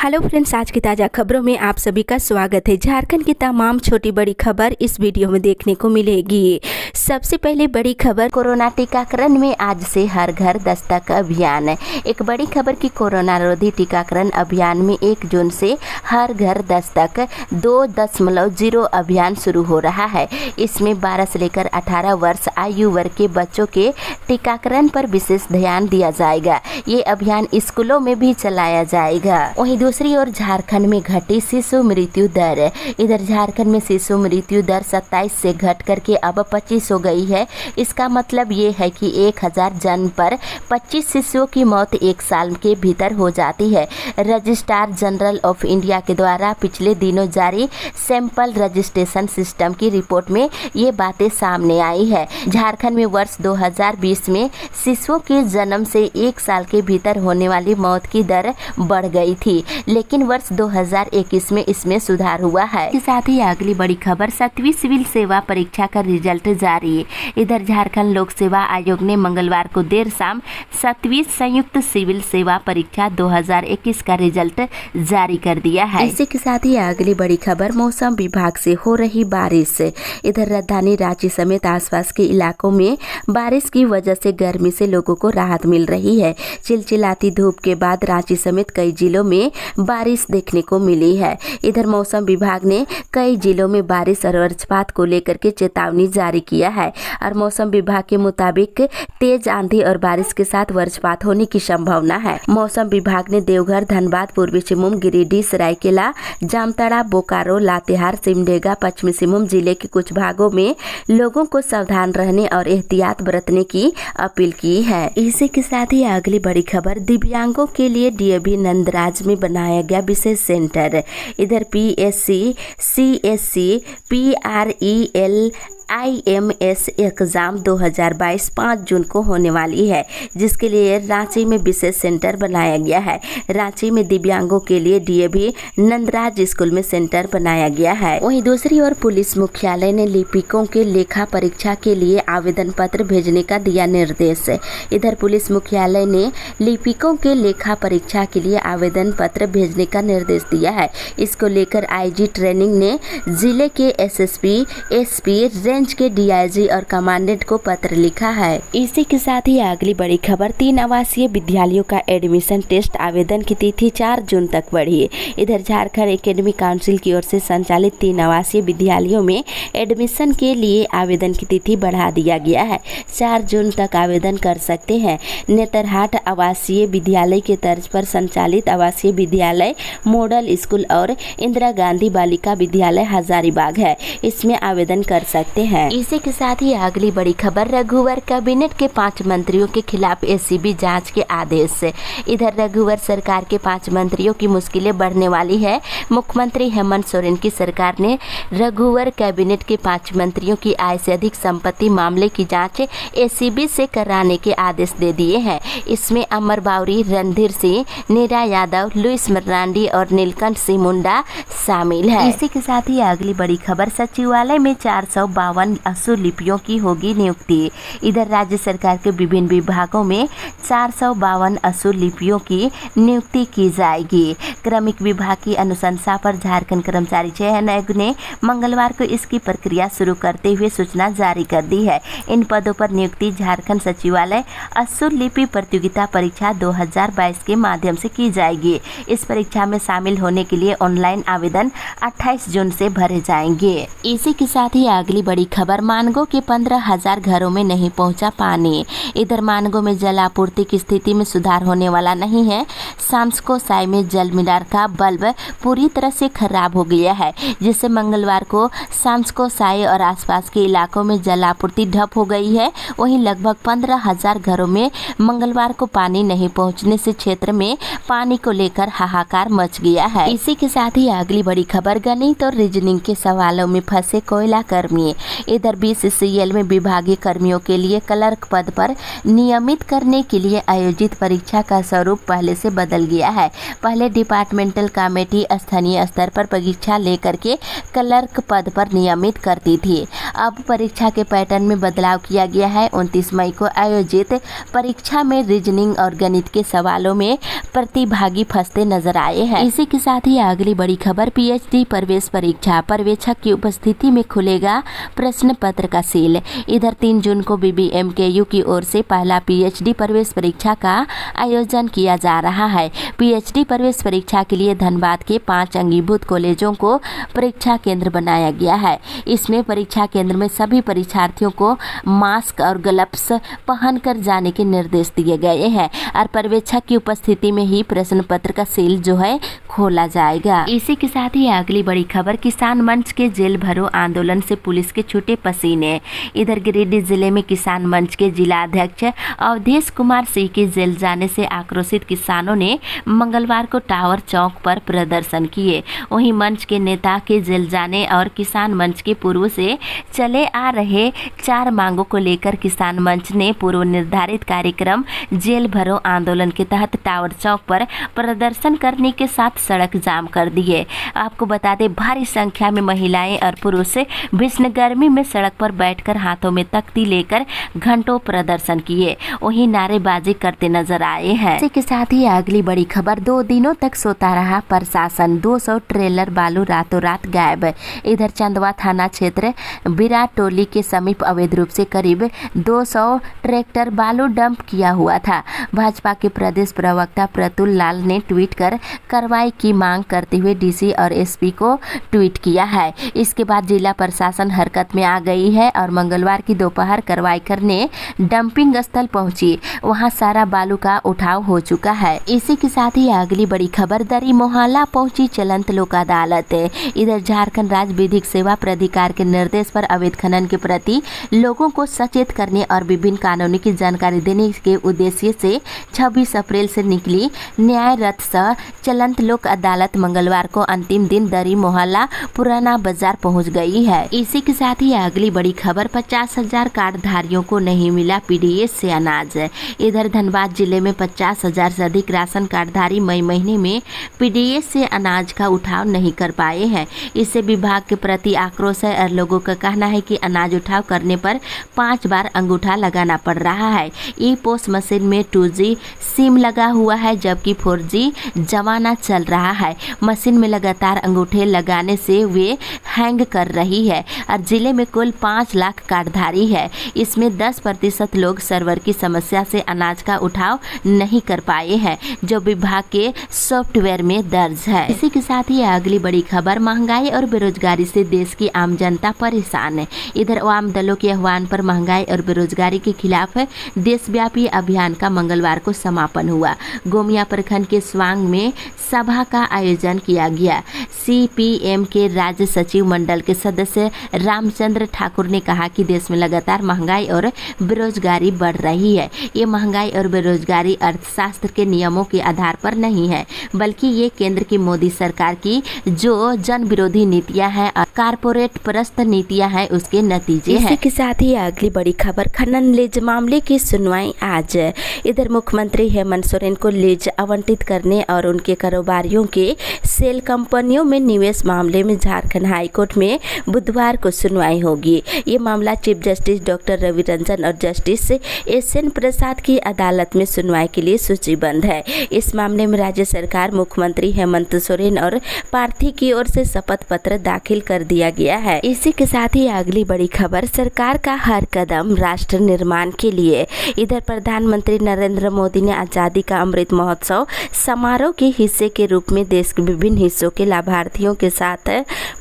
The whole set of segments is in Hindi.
हेलो फ्रेंड्स, आज की ताज़ा खबरों में आप सभी का स्वागत है। झारखंड की तमाम छोटी बड़ी खबर इस वीडियो में देखने को मिलेगी। सबसे पहले बड़ी खबर, कोरोना टीकाकरण में आज से हर घर दस्तक अभियान। एक बड़ी खबर की कोरोना रोधी टीकाकरण अभियान में 1 जून से हर घर दस्तक 2.0 अभियान शुरू हो रहा है। इसमें 12 से लेकर 18 वर्ष आयु वर्ग के बच्चों के टीकाकरण पर विशेष ध्यान दिया जाएगा। ये अभियान स्कूलों में भी चलाया जाएगा। वहीं दूसरी ओर झारखंड में घटी शिशु मृत्यु दर। इधर झारखंड में शिशु मृत्यु दर 27 से घट करके अब 25 हो गई है। इसका मतलब ये है कि 1000 जन्म पर 25 शिशुओं की मौत 1 साल के भीतर हो जाती है। रजिस्ट्रार जनरल ऑफ इंडिया के द्वारा पिछले दिनों जारी सैंपल रजिस्ट्रेशन सिस्टम की रिपोर्ट में ये बातें सामने आई है। झारखंड में वर्ष 2020 में शिशुओं के जन्म से 1 साल के भीतर होने वाली मौत की दर बढ़ गई थी, लेकिन वर्ष 2021 में इसमें सुधार हुआ है। इसके साथ ही अगली बड़ी खबर, 7वीं सिविल सेवा परीक्षा का रिजल्ट जारी। इधर झारखंड लोक सेवा आयोग ने मंगलवार को देर शाम 7वीं संयुक्त सिविल सेवा परीक्षा 2021 का रिजल्ट जारी कर दिया है। इसी के साथ ही अगली बड़ी खबर, मौसम विभाग से हो रही बारिश। इधर राजधानी रांची समेत आसपास के इलाकों में बारिश की वजह से गर्मी से लोगों को राहत मिल रही है। चिलचिलाती धूप के बाद रांची समेत कई जिलों में बारिश देखने को मिली है। इधर मौसम विभाग ने कई जिलों में बारिश और वज्रपात को लेकर के चेतावनी जारी किया है और मौसम विभाग के मुताबिक तेज आंधी और बारिश के साथ वज्रपात होने की संभावना है। मौसम विभाग ने देवघर, धनबाद, पूर्वी सिंहभूम, गिरिडीह, सरायकेला, जामताड़ा, बोकारो, लातेहार, सिमडेगा, पश्चिमी सिंहभूम जिले के कुछ भागों में लोगों को सावधान रहने और एहतियात बरतने की अपील की है। इसी के साथ ही अगली बड़ी खबर, दिव्यांगों के लिए डीएवी नंदराज में बनाया गया विशेष सेंटर। इधर पीएससी, सीएससी, पीआरईएल IMS एग्जाम 2022 5 जून को होने वाली है, जिसके लिए रांची में विशेष सेंटर बनाया गया है। रांची में दिव्यांगों के लिए डीएवी नंदराज स्कूल में सेंटर बनाया गया है। वहीं दूसरी ओर पुलिस मुख्यालय ने लिपिकों के लेखा परीक्षा के लिए आवेदन पत्र भेजने का दिया निर्देश। इधर पुलिस मुख्यालय ने लिपिकों के लेखा परीक्षा के लिए आवेदन पत्र भेजने का निर्देश दिया है। इसको लेकर IG ट्रेनिंग ने जिले के SSP, SP, रेंज के DIG और कमांडेंट को पत्र लिखा है। इसी के साथ ही अगली बड़ी खबर, 3 आवासीय विद्यालयों का एडमिशन टेस्ट आवेदन की तिथि 4 जून तक बढ़ी। इधर झारखंड एकेडमिक काउंसिल की ओर से संचालित 3 आवासीय विद्यालयों में एडमिशन के लिए आवेदन की तिथि बढ़ा दिया गया है। 4 जून तक आवेदन कर सकते हैं। नेतरहाट आवासीय विद्यालय के तर्ज पर संचालित आवासीय विद्यालय मॉडल स्कूल और इंदिरा गांधी बालिका विद्यालय हजारीबाग है, इसमें आवेदन कर सकते हैं। इसी के साथ ही अगली बड़ी खबर, रघुवर कैबिनेट के 5 मंत्रियों के खिलाफ ACB जांच के आदेश। इधर रघुवर सरकार के 5 मंत्रियों की मुश्किलें बढ़ने वाली है। मुख्यमंत्री हेमंत सोरेन की सरकार ने रघुवर कैबिनेट के 5 मंत्रियों की आय से अधिक संपत्ति मामले की जांच ACB से कराने के आदेश दे दिए हैं। इसमें अमर बावरी, रणधीर सिंह, नीरा यादव, लुइस मरांडी और नीलकंठ सिंह मुंडा शामिल है। इसी के साथ ही अगली बड़ी खबर, सचिवालय में 452 असुलिपियों की होगी नियुक्ति। इधर राज्य सरकार के विभिन्न विभागों में 452 असुलिपियों की नियुक्ति की जाएगी। क्रमिक विभाग की अनुशंसा पर झारखंड कर्मचारी चयन आयोग ने मंगलवार को इसकी प्रक्रिया शुरू करते हुए सूचना जारी कर दी है। इन पदों पर नियुक्ति झारखंड सचिवालय असुलिपि प्रतियोगिता परीक्षा 2022 के माध्यम से की जाएगी। इस परीक्षा में शामिल होने के लिए ऑनलाइन आवेदन 28 जून से भरे जाएंगे। इसी के साथ ही अगली बड़ी खबर, मानगो के 15,000 घरों में नहीं पहुंचा पानी। इधर मानगो में जल आपूर्ति की स्थिति में सुधार होने वाला नहीं है। शामस्को साई में जल मीनार का बल्ब पूरी तरह से खराब हो गया है, जिससे मंगलवार को शामस्को साई और आसपास के इलाकों में जल आपूर्ति ठप हो गई है। वहीं लगभग 15,000 घरों में मंगलवार को पानी नहीं पहुंचने से क्षेत्र में पानी को लेकर हाहाकार मच गया है। इसी के साथ ही अगली बड़ी खबर, गणित और रीजनिंग के सवालों में फंसे कोयला कर्मी। इधर BCCL में विभागीय कर्मियों के लिए क्लर्क पद पर नियमित करने के लिए आयोजित परीक्षा का स्वरूप पहले से बदल गया है। पहले डिपार्टमेंटल कमेटी स्थानीय स्तर पर परीक्षा लेकर के क्लर्क पद पर नियमित करती थी। अब परीक्षा के पैटर्न में बदलाव किया गया है। 29 मई को आयोजित परीक्षा में रीजनिंग और गणित के सवालों में प्रतिभागी फंसते नजर आए हैं। इसी के साथ ही अगली बड़ी खबर PhD प्रवेश परीक्षा, पर्यवेक्षक की उपस्थिति में खुलेगा प्रश्न पत्र का सील। इधर 3 जून को BBMKU की ओर से पहला PhD प्रवेश परीक्षा का आयोजन किया जा रहा है। PhD प्रवेश परीक्षा के लिए धनबाद के 5 अंगीभूत कॉलेजों को परीक्षा केंद्र बनाया गया है। इसमें परीक्षा केंद्र में सभी परीक्षार्थियों को मास्क और ग्लव्स पहनकर जाने के निर्देश दिए गए हैं और पर्यवेक्षक की उपस्थिति में ही प्रश्न पत्र का सील जो है खोला जाएगा। इसी के साथ ही अगली बड़ी खबर, किसान मंच के जेल भरो आंदोलन से पुलिस के छूटे पसीने। इधर गिरिडीह जिले में किसान मंच के जिला अध्यक्ष अवधेश कुमार सिंह के जेल जाने से आक्रोशित किसानों ने मंगलवार को टावर चौक पर प्रदर्शन किए। वहीं मंच के नेता के जेल जाने और किसान मंच के पूर्व से चले आ रहे 4 मांगों को लेकर किसान मंच ने पूर्व निर्धारित कार्यक्रम जेल भरो आंदोलन के तहत टावर चौक पर प्रदर्शन करने के साथ सड़क जाम कर दिए। आपको बता दें, भारी संख्या में महिलाएं और पुरुष भीषण गर्मी में सड़क पर बैठकर हाथों में तख्ती लेकर घंटों प्रदर्शन किए। वहीं नारेबाजी करते नजर आए हैं। इसी के साथ ही अगली बड़ी खबर, 2 दिनों तक सोता रहा प्रशासन, 200 ट्रेलर बालू रातों रात गायब। इधर चंदवा थाना क्षेत्र विराट टोली के समीप अवैध रूप से करीब 200 ट्रैक्टर बालू डंप किया हुआ था। भाजपा के प्रदेश प्रवक्ता प्रतुल लाल ने ट्वीट कर कार्रवाई की मांग करते हुए DC और SP को ट्वीट किया है। इसके बाद जिला प्रशासन हरकत में आ गई है और मंगलवार की दोपहर कार्रवाई करने डंपिंग स्थल पहुंची। वहां सारा बालू का उठाव हो चुका है। इसी के साथ ही अगली बड़ी खबर, दरी मोहल्ला पहुंची चलंत लोक अदालत। इधर झारखंड राज्य विधिक सेवा प्राधिकार के निर्देश पर अवैध खनन के प्रति लोगों को सचेत करने और विभिन्न कानूनों की जानकारी देने के उद्देश्य से 26 अप्रैल से निकली न्याय रथ सह चलंत लोक अदालत मंगलवार को अंतिम दिन दरी मोहल्ला पुराना बाजार पहुंच गई है। इसी के साथ ही अगली बड़ी खबर, 50,000 कार्डधारियों को नहीं मिला PDS से अनाज। इधर धनबाद जिले में 50,000 से अधिक राशन कार्डधारी मई महीने में PDS से अनाज का उठाव नहीं कर पाए हैं। इससे विभाग के प्रति आक्रोश है और लोगों का कहना है कि अनाज उठाव करने पर 5 बार अंगूठा लगाना पड़ रहा है। E-पोस्ट मशीन में 2G सिम लगा हुआ है जबकि 4G जमाना चल रहा है। मशीन में लगातार अंगूठे लगाने से वे हैंग कर रही है और जिले में कुल 5 लाख कार्डधारी है। इसमें 10% लोग सर्वर की समस्या से अनाज का उठाव नहीं कर पाए हैं जो विभाग के सॉफ्टवेयर में दर्ज है। इसी के साथ ही अगली बड़ी खबर, महंगाई और बेरोजगारी से देश की आम जनता परेशान है। इधर वाम दलों के आह्वान पर महंगाई और बेरोजगारी के खिलाफ देशव्यापी अभियान का मंगलवार को समापन हुआ। गोमिया प्रखंड के स्वांग में सभा का आयोजन किया गया। CPM के राज्य सचिव मंडल के सदस्य रामचंद्र ठाकुर ने कहा कि देश में लगातार महंगाई और बेरोजगारी बढ़ रही है। ये महंगाई और बेरोजगारी अर्थशास्त्र के नियमों के आधार पर नहीं है, बल्कि ये केंद्र की मोदी सरकार की जो जन विरोधी नीतियां हैं और कारपोरेट परस्त नीतियां हैं उसके नतीजे हैं। इसी के साथ ही अगली बड़ी खबर, खनन लीज मामले की सुनवाई आज। इधर मुख्यमंत्री हेमंत सोरेन को लीज आवंटित करने और उनके कारोबारियों के सेल कंपनियों में निवेश मामले में झारखंड हाईकोर्ट में बुधवार को सुनवाई होगी। ये मामला chief justice doctor Ravi Ranjan और जस्टिस SN प्रसाद की अदालत में सुनवाई के लिए सूचीबद्ध है। इस मामले में राज्य सरकार, मुख्यमंत्री हेमंत सोरेन और प्रार्थी की ओर से शपथ पत्र दाखिल कर दिया गया है। इसी के साथ ही अगली बड़ी खबर, सरकार का हर कदम राष्ट्र निर्माण के लिए। इधर प्रधानमंत्री नरेंद्र मोदी ने आजादी का अमृत महोत्सव समारोह के हिस्से के रूप में देश के विभिन्न हिस्सों के लाभार्थियों के साथ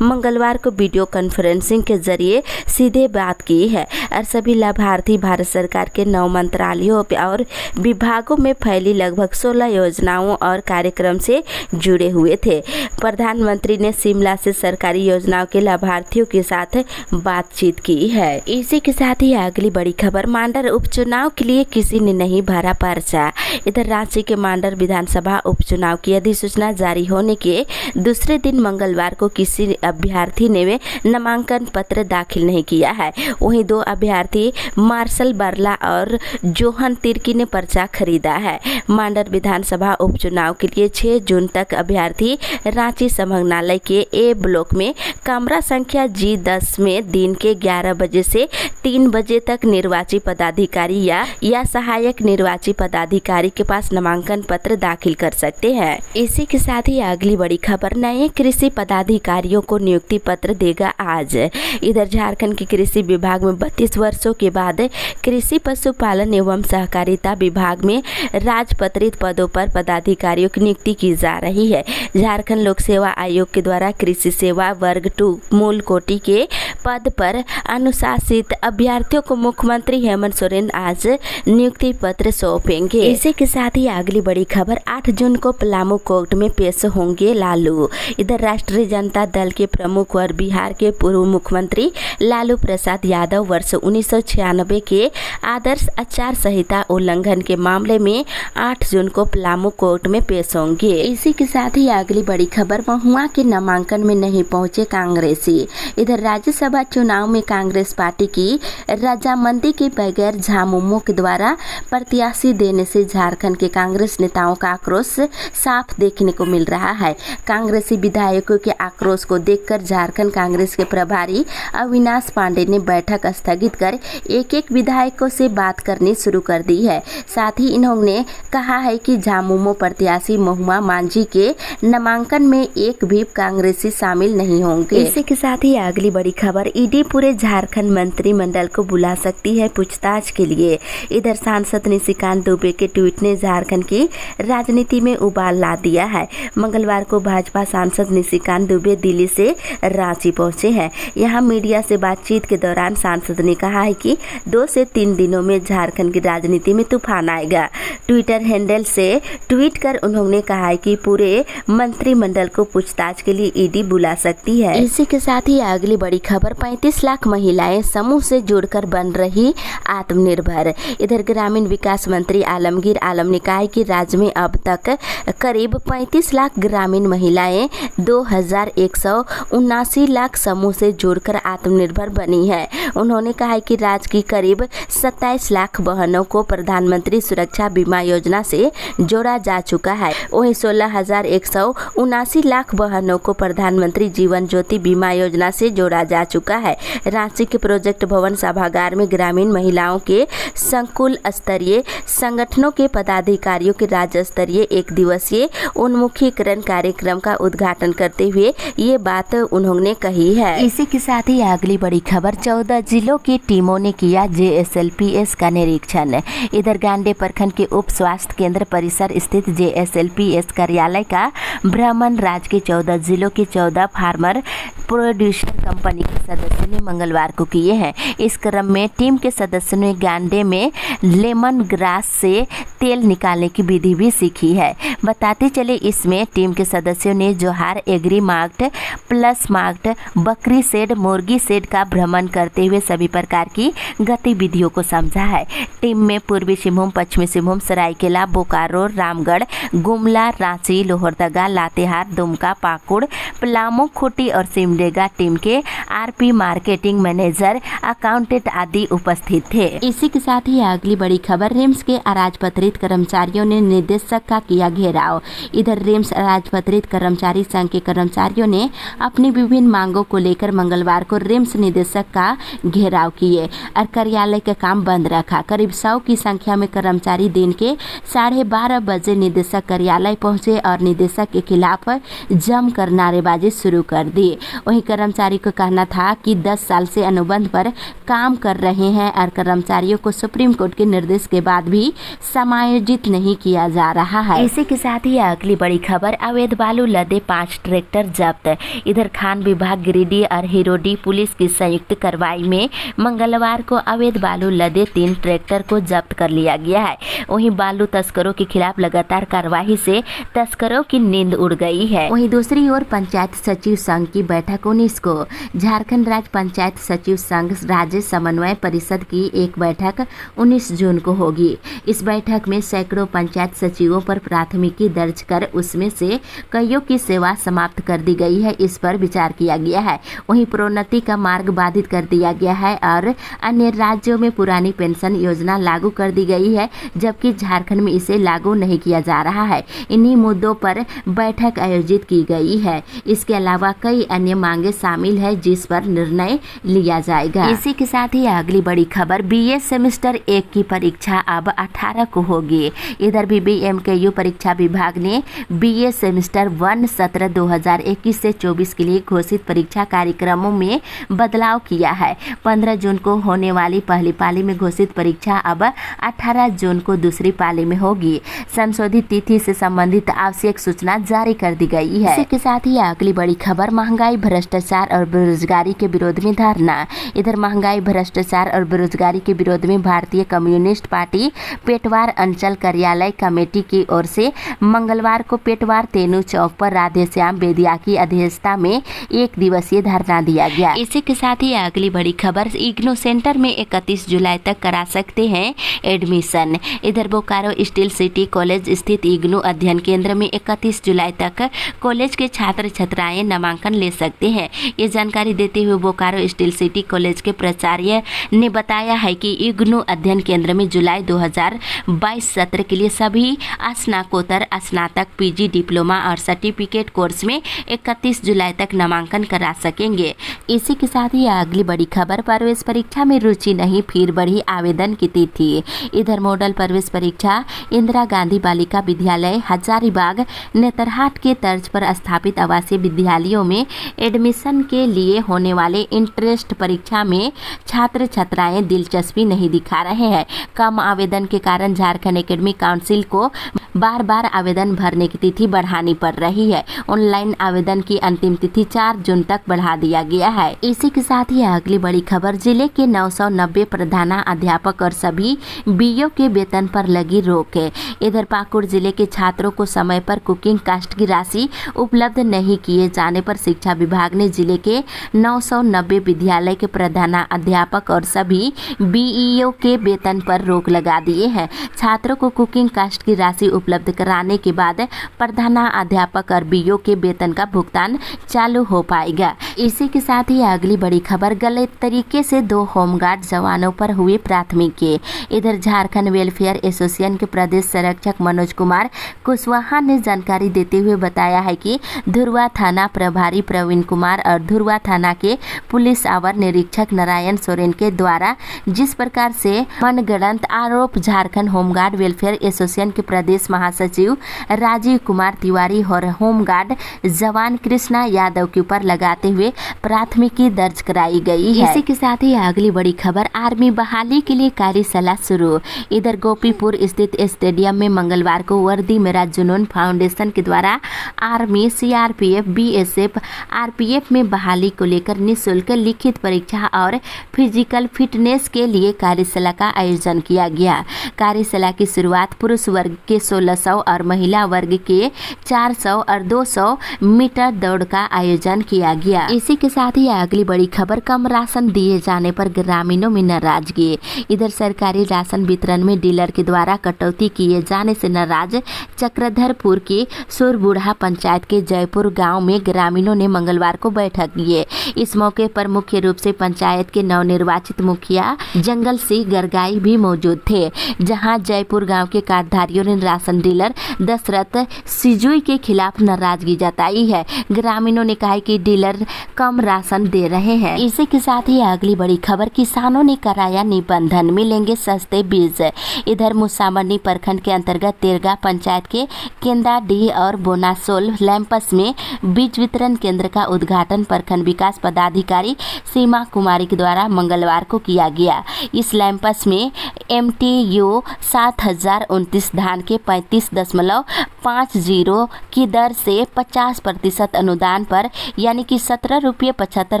मंगलवार को वीडियो कॉन्फ्रेंसिंग के जरिए सीधे बात की है और सभी लाभार्थी भारत सरकार के 9 मंत्रालयों और विभागों में फैली लगभग 16 योजनाओं और कार्यक्रम से जुड़े हुए थे। प्रधानमंत्री ने शिमला से सरकारी योजनाओं के लाभार्थियों के साथ बातचीत की है। इसी के साथ ही अगली बड़ी खबर, मांडर उपचुनाव के लिए किसी ने नहीं भरा पर्चा। इधर रांची के मांडर विधानसभा उपचुनाव की अधिसूचना जारी होने के के दूसरे दिन मंगलवार को किसी अभ्यर्थी ने नामांकन पत्र दाखिल नहीं किया है। वहीं 2 अभ्यर्थी मार्शल बरला और जोहन तिर्की ने पर्चा खरीदा है। मांडर विधानसभा उपचुनाव के लिए 6 जून तक अभ्यर्थी रांची संभागनालय के ए ब्लॉक में कमरा संख्या G10 में दिन के 11 बजे से 3 बजे तक निर्वाची पदाधिकारी या सहायक निर्वाची पदाधिकारी के पास नामांकन पत्र दाखिल कर सकते हैं। इसी के साथ ही अगली बड़ी खबर, नए कृषि पदाधिकारियों को नियुक्ति पत्र देगा आज। इधर झारखंड के कृषि विभाग में 32 वर्षों के बाद कृषि पशुपालन एवं सहकारिता विभाग में राजपत्रित पदों पर पदाधिकारियों की नियुक्ति की जा रही है। झारखंड लोक सेवा आयोग के द्वारा कृषि सेवा वर्ग 2 मूल कोटि के पद पर अनुशासित अभ्यर्थियों को मुख्यमंत्री हेमंत सोरेन आज नियुक्ति पत्र सौंपेंगे। इसी के साथ ही अगली बड़ी खबर, 8 जून को पलामू कोर्ट में पेश होंगे लालू। इधर राष्ट्रीय जनता दल के प्रमुख और बिहार के पूर्व मुख्यमंत्री लालू प्रसाद यादव वर्ष 1996 के आदर्श आचार संहिता उल्लंघन के मामले में 8 जून को पलामू कोर्ट में पेश होंगे। इसी के साथ ही अगली बड़ी खबर, महुआ के नामांकन में नहीं पहुंचे कांग्रेसी। इधर राज्यसभा चुनाव में कांग्रेस पार्टी की रजामंदी के बगैर झामुमो के द्वारा प्रत्याशी देने से झारखंड के कांग्रेस नेताओं का आक्रोश साफ देखने को मिल रहा है। कांग्रेसी विधायकों के आक्रोश को देखकर झारखंड कांग्रेस के प्रभारी अविनाश पांडे ने बैठक स्थगित कर एक विधायकों से बात करनी शुरू कर दी है। साथ ही इन्होंने कहा है कि झामुमो प्रत्याशी महुआ मांझी के नामांकन में एक भी कांग्रेसी शामिल नहीं होंगे। इसी के साथ ही अगली बड़ी खबर, ईडी पूरे झारखंड मंत्रिमंडल को बुला सकती है पूछताछ के लिए। इधर सांसद निशिकांत दुबे के ट्वीट ने झारखंड की राजनीति में उबाल ला दिया है। मंगलवार को भाजपा सांसद निशिकांत दुबे दिल्ली से रांची पहुंचे हैं। यहां मीडिया से बातचीत के दौरान सांसद ने कहा है कि 2 से 3 दिनों में झारखंड की राजनीति में तूफान आएगा। ट्विटर हैंडल से ट्वीट कर उन्होंने कहा है कि पूरे मंत्रिमंडल को पूछताछ के लिए ईडी बुला सकती है। इसी के साथ ही अगली बड़ी खबर, 35 लाख महिलाएं समूह से जुड़कर बन रही आत्मनिर्भर। इधर ग्रामीण विकास मंत्री आलमगीर आलम ने कहा है कि राज्य में अब तक करीब 35 लाख ग्रामीण महिलाएं 2179 लाख समूह से जुड़कर आत्मनिर्भर बनी है। उन्होंने कहा है कि राज्य की करीब 27 लाख बहनों को प्रधानमंत्री सुरक्षा बीमा योजना से जोड़ा जा चुका है। वहीं 16,179 लाख बहनों को प्रधानमंत्री जीवन ज्योति बीमा योजना से जोड़ा जा चुका है। रांची के प्रोजेक्ट भवन सभागार में ग्रामीण महिलाओं के संकुल स्तरीय संगठनों के पदाधिकारियों के राज्य स्तरीय 1 दिवसीय उन्मुखीकरण कार्यक्रम का उद्घाटन करते हुए ये बात उन्होंने कही है। इसी के साथ ही अगली बड़ी खबर, 14 जिलों की टीमों ने किया JSLPS का निरीक्षण। इधर गांडे प्रखंड के उप स्वास्थ्य केंद्र परिसर स्थित JSLPS कार्यालय का भ्रमण राज्य के 14 जिलों के 14 फार्मर प्रोड्यूसर कंपनी के सदस्यों ने मंगलवार को किए हैं। इस क्रम में टीम के सदस्यों ने गांडे में लेमन ग्रास से तेल निकालने की विधि भी सीखी है। बताते चले, इसमें टीम के सदस्यों ने जोहार एग्री मार्ट, प्लस मार्ट, बकरी शेड, मुर्गी शेड का भ्रमण करते हुए सभी प्रकार की गतिविधियों को समझा है। टीम में पूर्वी सिंहभूम, पश्चिमी सिंहभूम, सरायकेला, बोकारो, रामगढ़, गुमला, रांची, लोहरदगा, लातेहार, दुमका, पाकुड़, पलामू, खूंटी और सिमडेगा टीम के आरपी, मार्केटिंग मैनेजर, अकाउंटेंट आदि उपस्थित थे। इसी के साथ ही अगली बड़ी खबर, रिम्स के अराजपत्रित कर्मचारियों ने निदेशक का किया घेराव। इधर रिम्स अराजपत्रित कर्मचारी संघ के कर्मचारियों ने अपनी विभिन्न मांगों को लेकर मंगलवार को रिम्स निदेशक का घेराव किए और कार्यालय का काम बंद रखा। करीब 100 की संख्या में कर्मचारी दिन के 12:30 बजे निदेशक कार्यालय पहुंचे और निदेशक के खिलाफ जमकर नारेबाजी शुरू कर दी। वहीं कर्मचारी को कहना था कि 10 साल से अनुबंध पर काम कर रहे हैं और कर्मचारियों को सुप्रीम कोर्ट के निर्देश के बाद भी समायोजित नहीं किया जा रहा है। इसी के साथ ही अगली बड़ी खबर, अवैध बालू लदे 5 ट्रैक्टर जब्त। इधर खान विभाग गिरिडीह और हिरोडी पुलिस की संयुक्त कार्रवाई में मंगलवार को अवैध बालू लदे 3 ट्रैक्टर को जब्त कर लिया गया है। वहीं बालू तस्करों के खिलाफ लगातार कार्रवाई से तस्करों की नींद उड़ गई है। वहीं दूसरी ओर पंचायत सचिव संघ की बैठक 19 को झारखंड झारखंड राज्य पंचायत सचिव संघ राज्य समन्वय परिषद की एक बैठक 19 जून को होगी। इस बैठक में सैकड़ों पंचायत सचिवों पर प्राथमिकी दर्ज कर उसमें से कईयों की सेवा समाप्त कर दी गई है, इस पर विचार किया गया है। वहीं प्रोन्नति का मार्ग बाधित कर दिया गया है और अन्य राज्यों में पुरानी पेंशन योजना लागू कर दी गई है, जबकि झारखंड में इसे लागू नहीं किया जा रहा है। इन्हीं मुद्दों पर बैठक आयोजित की गई है। इसके अलावा कई अन्य मांगे शामिल है जिस पर निर्णय लिया जाएगा। इसी के साथ ही अगली बड़ी खबर, बीए सेमेस्टर 1 की परीक्षा अब 18 को होगी। इधर भी बीएमकेयू परीक्षा विभाग ने बीए सेमेस्टर 1 सत्र 2021 से 24 के लिए घोषित परीक्षा कार्यक्रमों में बदलाव किया है। 15 जून को होने वाली पहली पाली में घोषित परीक्षा अब 18 जून को दूसरी पाली में होगी। संशोधित तिथि से संबंधित आवश्यक सूचना जारी कर दी गई है। इसी के साथ ही अगली बड़ी खबर, महंगाई, भ्रष्टाचार और बेरोजगारी के विरोध में धरना। इधर महंगाई, भ्रष्टाचार और बेरोजगारी के विरोध में भारतीय कम्युनिस्ट पार्टी पेटवार अंचल कार्यालय कमेटी की ओर से मंगलवार को पेटवार तेनू चौक पर राधेश्याम बेदिया की अध्यक्षता में एक दिवसीय धरना दिया गया। इसी के साथ ही अगली बड़ी खबर, इग्नू सेंटर में 31 जुलाई तक करा सकते हैं एडमिशन। इधर बोकारो स्टील सिटी कॉलेज स्थित इग्नू अध्ययन केंद्र में 31 जुलाई तक कॉलेज के छात्र छात्राएं नामांकन ले सकते हैं। ये जानकारी देते हुए बोकारो स्टील सिटी कॉलेज के प्राचार्य ने बताया है कि इग्नू अध्ययन केंद्र में जुलाई 2022 सत्र के लिए सभी स्नातकोत्तर, स्नातक, पीजी, डिप्लोमा और सर्टिफिकेट कोर्स में 31 जुलाई तक नामांकन करा सकेंगे। इसी के साथ ही अगली बड़ी खबर, प्रवेश परीक्षा में रुचि नहीं, फिर बढ़ी आवेदन की तिथि। इधर मॉडल प्रवेश परीक्षा इंदिरा गांधी बालिका विद्यालय हजारीबाग नेतरहाट के तर्ज पर स्थापित आवासीय विद्यालयों में एडमिशन के लिए होने वाले इंट्रेंस परीक्षा में छात्र छात्राएं दिलचस्पी नहीं दिखा रहे हैं। कम आवेदन के कारण झारखंड एकेडमिक काउंसिल को बार बार आवेदन भरने की तिथि बढ़ानी पड़ रही है। ऑनलाइन आवेदन की अंतिम तिथि 4 जून तक बढ़ा दिया गया है। इसी के साथ ही अगली बड़ी खबर, जिले के 990 प्रधानाध्यापक और सभी बीओ के वेतन पर लगी रोक है। इधर पाकुड़ जिले के छात्रों को समय पर कुकिंग कास्ट की राशि उपलब्ध नहीं किए जाने पर शिक्षा विभाग ने जिले के 990 विद्यालय के प्रधानाध्यापक और सभी बीईओ के वेतन पर रोक लगा दिए हैं। छात्रों को कुकिंग कास्ट की राशि उपलब्ध कराने के बाद प्रधानाध्यापक और बीईओ के वेतन का भुगतान चालू हो पाएगा। इसी के साथ ही अगली बड़ी खबर, गलत तरीके से 2 होमगार्ड जवानों पर हुए प्राथमिकी। इधर झारखंड वेलफेयर एसोसिएशन के प्रदेश संरक्षक मनोज कुमार कुशवाहा ने जानकारी देते हुए बताया है कि धुरवा थाना प्रभारी प्रवीण कुमार और धुरवा थाना के पुलिस अवर निरीक्षक नारायण सोरेन के द्वारा जिस प्रकार से मनगढ़ंत आरोप झारखंड होमगार्ड वेलफेयर एसोसिएशन के प्रदेश महासचिव राजीव कुमार तिवारी और होमगार्ड जवान कृष्णा यादव के ऊपर लगाते हुए प्राथमिकी दर्ज कराई गई है। इसी के साथ ही अगली बड़ी खबर, आर्मी बहाली के लिए कार्यशाला शुरू। इधर गोपीपुर स्थित स्टेडियम में मंगलवार को वर्दी मेरा जुनून फाउंडेशन के द्वारा आर्मी, सीआरपीएफ, बीएसएफ, आरपीएफ में बहाली को लेकर निःशुल्क लिखित परीक्षा और फिजिकल फिटनेस के लिए कार्यशाला का आयोजन किया गया। कार्यशाला की शुरुआत पुरुष वर्ग के 1600 और महिला वर्ग के 400 और 200 मीटर दौड़ का आयोजन किया गया। इसी के साथ ही अगली बड़ी खबर, कम राशन दिए जाने पर ग्रामीणों में नाराजगी। इधर सरकारी राशन वितरण में डीलर के द्वारा कटौती किए जाने से नाराज चक्रधरपुर की सुरबुढ़ा पंचायत के जयपुर गांव में ग्रामीणों ने मंगलवार को बैठक की। इस मौके पर मुख्य रूप से पंचायत के नवनिर्वाचित मुखिया जंगल सिंह गरगाई भी मौजूद थे, जहां जयपुर गांव के कार्डधारियों ने राशन डीलर दशरथ सिजुई के खिलाफ नाराजगी जताई है। ग्रामीणों ने कहा कि डीलर कम राशन दे रहे हैं। इसी के साथ ही अगली बड़ी खबर, किसानों ने कराया निबंधन, मिलेंगे सस्ते बीज। इधर मुसामनी प्रखंड के अंतर्गत तेरगा पंचायत के केंदाडीह और बोनासोल लैंपस में बीज वितरण केंद्र का उद्घाटन प्रखंड विकास पदाधिकारी सीमा कुमारी के द्वारा मंगलवार को किया गया। इस लैंपस में MTU 7029 धान के 35.50 की दर से 50% अनुदान पर यानी कि 17 रुपये 75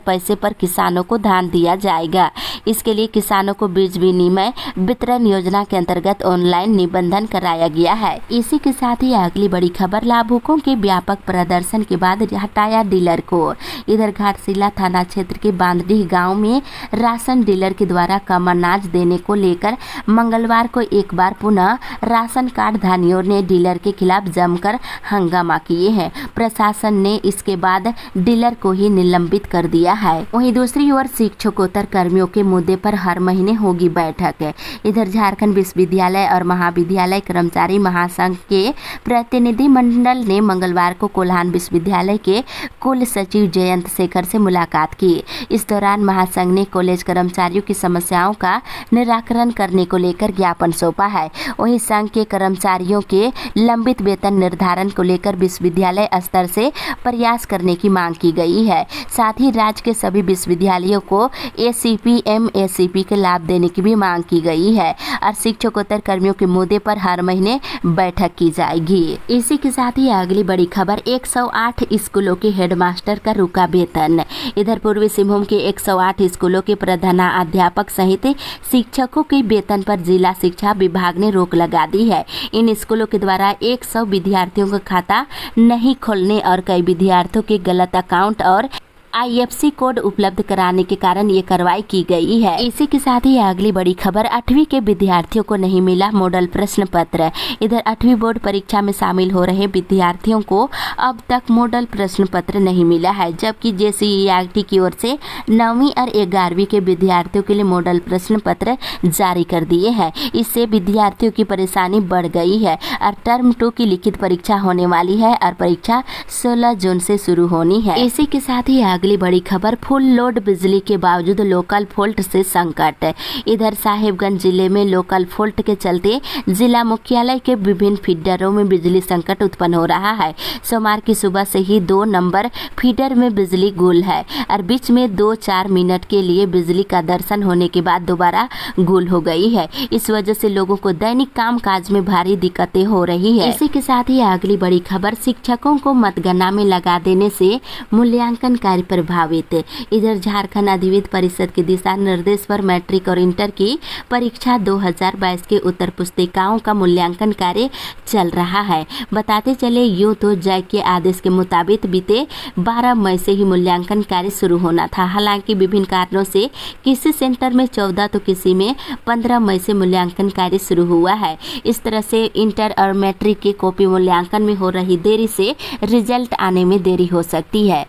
पैसे पर किसानों को धान दिया जाएगा। इसके लिए किसानों को बीज विनिमय वितरण योजना के अंतर्गत ऑनलाइन निबंधन कराया गया है। इसी के साथ ही अगली बड़ी खबर, लाभुकों के व्यापक प्रदर्शन के बाद हटाया डीलर को। इधर घाटशिला थाना क्षेत्र के बांदडीह गांव में राशन डीलर के द्वारा कम अनाज देने को लेकर मंगलवार को एक बार पुनः राशन कार्ड धारियों ने डीलर के खिलाफ जमकर हंगामा किए हैं। प्रशासन ने इसके बाद डीलर को ही निलंबित कर दिया है। वहीं दूसरी ओर शिक्षकोत्तर कर्मियों के मुद्दे पर हर महीने होगी बैठक। इधर झारखंड विश्वविद्यालय और महाविद्यालय कर्मचारी महासंघ के प्रतिनिधि मंडल ने मंगलवार को कोल्हान विश्वविद्यालय के कुल सचिव जयंत शेखर से मुलाकात की। इस दौरान महासंघ ने कॉलेज कर्मचारियों की समस्याओं का निराकरण करने को लेकर ज्ञापन सौंपा है। वहीं संघ के कर्मचारियों के लंबित वेतन निर्धारण को लेकर विश्वविद्यालय स्तर से प्रयास करने की मांग की गई है। साथ ही राज्य के सभी विश्वविद्यालयों को एसीपी एमएसीपी के लाभ देने की भी मांग की गई है और शिक्षकोत्तर कर्मियों के मुद्दे पर हर महीने बैठक की जाएगी। इसी के साथ ही अगली बड़ी खबर, 108 स्कूलों के हेडमास्टर का रुका वेतन। इधर पूर्वी सिंहभूम के 108 स्कूलों के प्रधानाध्यापक सहित शिक्षकों के वेतन पर जिला शिक्षा विभाग ने रोक लगा दी है। इन स्कूलों के द्वारा 100 विद्यार्थियों का खाता नहीं खोलने और कई विद्यार्थियों के गलत अकाउंट और IFC कोड उपलब्ध कराने के कारण ये कार्रवाई की गई है। इसी के साथ ही अगली बड़ी खबर, 8वीं के विद्यार्थियों को नहीं मिला मॉडल प्रश्न पत्र। इधर 8वीं बोर्ड परीक्षा में शामिल हो रहे विद्यार्थियों को अब तक मॉडल प्रश्न पत्र नहीं मिला है, जबकि JCERT की ओर से 9वीं और 11वीं के विद्यार्थियों के लिए मॉडल प्रश्न पत्र जारी कर दिए हैं। इससे विद्यार्थियों की परेशानी बढ़ गई है और टर्म 2 की लिखित परीक्षा होने वाली है और परीक्षा 16 जून से शुरू होनी है। इसी के साथ ही अगली बड़ी खबर, फुल लोड बिजली के बावजूद लोकल फॉल्ट से संकट। इधर साहिबगंज जिले में लोकल फॉल्ट के चलते जिला मुख्यालय के विभिन्न फीडरों में बिजली संकट उत्पन्न हो रहा है। सोमवार की सुबह से ही 2 नंबर फीडर में बिजली गुल है और बीच में 2-4 मिनट के लिए बिजली का दर्शन होने के बाद दोबारा गुल हो गई है। इस वजह से लोगों को दैनिक काम काज में भारी दिक्कतें हो रही है। इसी के साथ ही अगली बड़ी खबर, शिक्षकों को मतगणना में लगा देने से मूल्यांकन कार्य प्रभावित। इधर झारखंड अधिविद्य परिषद के दिशा निर्देश पर मैट्रिक और इंटर की परीक्षा 2022 के उत्तर पुस्तिकाओं का मूल्यांकन कार्य चल रहा है। बताते चले यूं तो जैक के आदेश के मुताबिक बीते 12 मई से ही मूल्यांकन कार्य शुरू होना था। हालांकि विभिन्न कारणों से किसी सेंटर में 14 तो किसी में 15 मई से मूल्यांकन कार्य शुरू हुआ है। इस तरह से इंटर और मैट्रिक के कॉपी मूल्यांकन में हो रही देरी से रिजल्ट आने में देरी हो सकती है।